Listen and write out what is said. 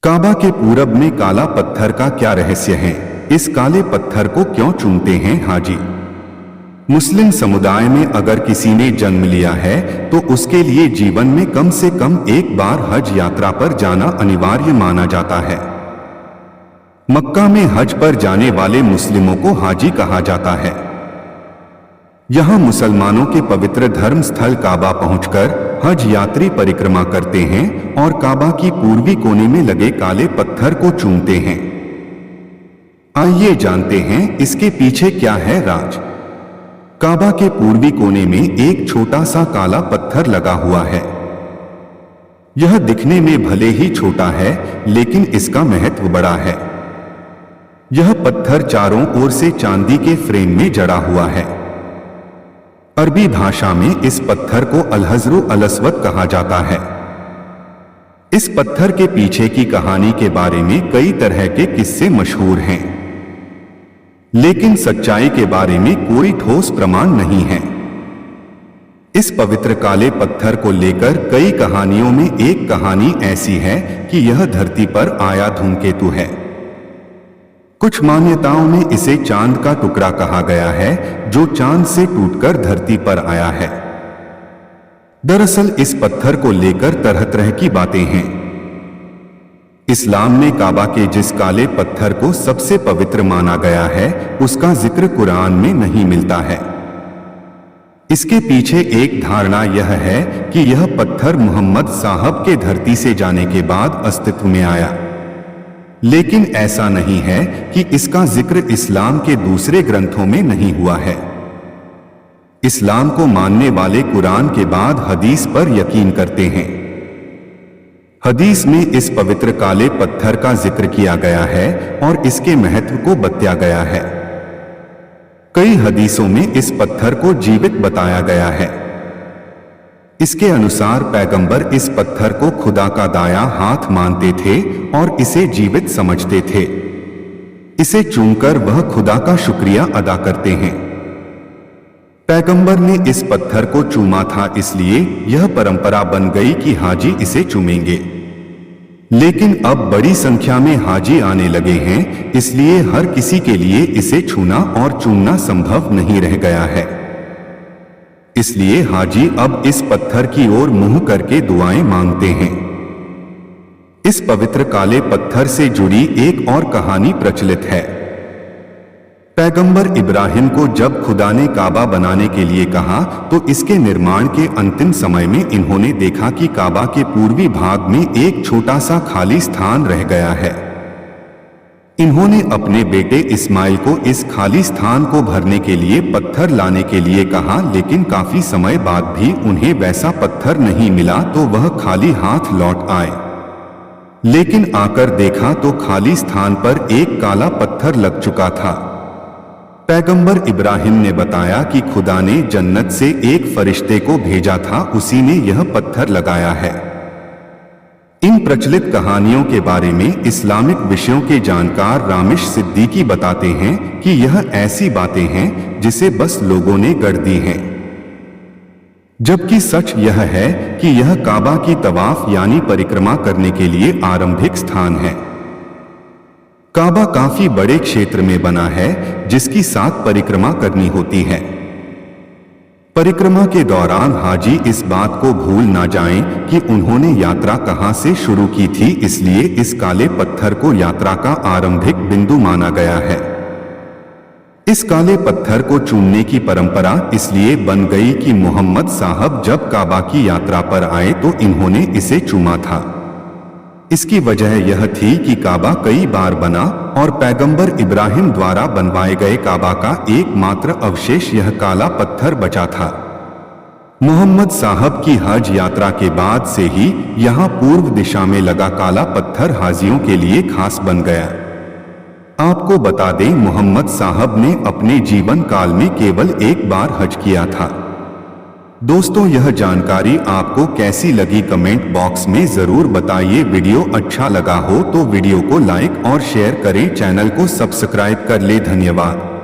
काबा के पूरब में काला पत्थर का क्या रहस्य है? इस काले पत्थर को क्यों चूमते हैं हाजी? मुस्लिम समुदाय में अगर किसी ने जन्म लिया है तो उसके लिए जीवन में कम से कम एक बार हज यात्रा पर जाना अनिवार्य माना जाता है। मक्का में हज पर जाने वाले मुस्लिमों को हाजी कहा जाता है। यहाँ मुसलमानों के पवित्र धर्म स्थल काबा पहुंचकर हज यात्री परिक्रमा करते हैं और काबा की पूर्वी कोने में लगे काले पत्थर को चूमते हैं। आइए जानते हैं इसके पीछे क्या है राज। काबा के पूर्वी कोने में एक छोटा सा काला पत्थर लगा हुआ है। यह दिखने में भले ही छोटा है लेकिन इसका महत्व बड़ा है। यह पत्थर चारों ओर से चांदी के फ्रेम में जड़ा हुआ है। अरबी भाषा में इस पत्थर को अलहज़्र अल-अस्वद कहा जाता है। इस पत्थर के पीछे की कहानी के बारे में कई तरह के किस्से मशहूर हैं, लेकिन सच्चाई के बारे में कोई ठोस प्रमाण नहीं है। इस पवित्र काले पत्थर को लेकर कई कहानियों में एक कहानी ऐसी है कि यह धरती पर आया धूमकेतु है। कुछ मान्यताओं में इसे चांद का टुकड़ा कहा गया है जो चांद से टूटकर धरती पर आया है। दरअसल इस पत्थर को लेकर तरह तरह की बातें हैं। इस्लाम में काबा के जिस काले पत्थर को सबसे पवित्र माना गया है उसका जिक्र कुरान में नहीं मिलता है। इसके पीछे एक धारणा यह है कि यह पत्थर मोहम्मद साहब के धरती से जाने के बाद अस्तित्व में आया, लेकिन ऐसा नहीं है कि इसका जिक्र इस्लाम के दूसरे ग्रंथों में नहीं हुआ है। इस्लाम को मानने वाले कुरान के बाद हदीस पर यकीन करते हैं। हदीस में इस पवित्र काले पत्थर का जिक्र किया गया है और इसके महत्व को बताया गया है। कई हदीसों में इस पत्थर को जीवित बताया गया है। इसके अनुसार पैगंबर इस पत्थर को खुदा का दायां हाथ मानते थे और इसे जीवित समझते थे। इसे चूमकर वह खुदा का शुक्रिया अदा करते हैं। पैगंबर ने इस पत्थर को चूमा था, इसलिए यह परंपरा बन गई कि हाजी इसे चूमेंगे। लेकिन अब बड़ी संख्या में हाजी आने लगे हैं, इसलिए हर किसी के लिए इसे छूना और चूमना संभव नहीं रह गया है। इसलिए हाजी अब इस पत्थर की ओर मुंह करके दुआएं मांगते हैं। इस पवित्र काले पत्थर से जुड़ी एक और कहानी प्रचलित है। पैगंबर इब्राहिम को जब खुदा ने काबा बनाने के लिए कहा तो इसके निर्माण के अंतिम समय में इन्होंने देखा कि काबा के पूर्वी भाग में एक छोटा सा खाली स्थान रह गया है। इन्होंने अपने बेटे इस्माइल को इस खाली स्थान को भरने के लिए पत्थर लाने के लिए कहा, लेकिन काफी समय बाद भी उन्हें वैसा पत्थर नहीं मिला तो वह खाली हाथ लौट आए। लेकिन आकर देखा तो खाली स्थान पर एक काला पत्थर लग चुका था। पैगंबर इब्राहिम ने बताया कि खुदा ने जन्नत से एक फरिश्ते को भेजा था, उसी ने यह पत्थर लगाया है। इन प्रचलित कहानियों के बारे में इस्लामिक विषयों के जानकार रामिश सिद्दीकी बताते हैं कि यह ऐसी बातें हैं जिसे बस लोगों ने गढ़ दी हैं, जबकि सच यह है कि यह काबा की तवाफ यानी परिक्रमा करने के लिए आरंभिक स्थान है। काबा काफी बड़े क्षेत्र में बना है जिसकी 7 परिक्रमा करनी होती है। परिक्रमा के दौरान हाजी इस बात को भूल ना जाएं कि उन्होंने यात्रा कहां से शुरू की थी, इसलिए इस काले पत्थर को यात्रा का आरंभिक बिंदु माना गया है। इस काले पत्थर को चूमने की परंपरा इसलिए बन गई कि मोहम्मद साहब जब काबा की यात्रा पर आए तो इन्होंने इसे चूमा था। इसकी वजह यह थी कि काबा कई बार बना और पैगंबर इब्राहिम द्वारा बनवाए गए काबा का एकमात्र अवशेष यह काला पत्थर बचा था। मोहम्मद साहब की हज यात्रा के बाद से ही यहाँ पूर्व दिशा में लगा काला पत्थर हाजियों के लिए खास बन गया। आपको बता दें, मोहम्मद साहब ने अपने जीवन काल में केवल एक बार हज किया था। दोस्तों, यह जानकारी आपको कैसी लगी कमेंट बॉक्स में जरूर बताइए। वीडियो अच्छा लगा हो तो वीडियो को लाइक और शेयर करें, चैनल को सब्सक्राइब कर ले। धन्यवाद।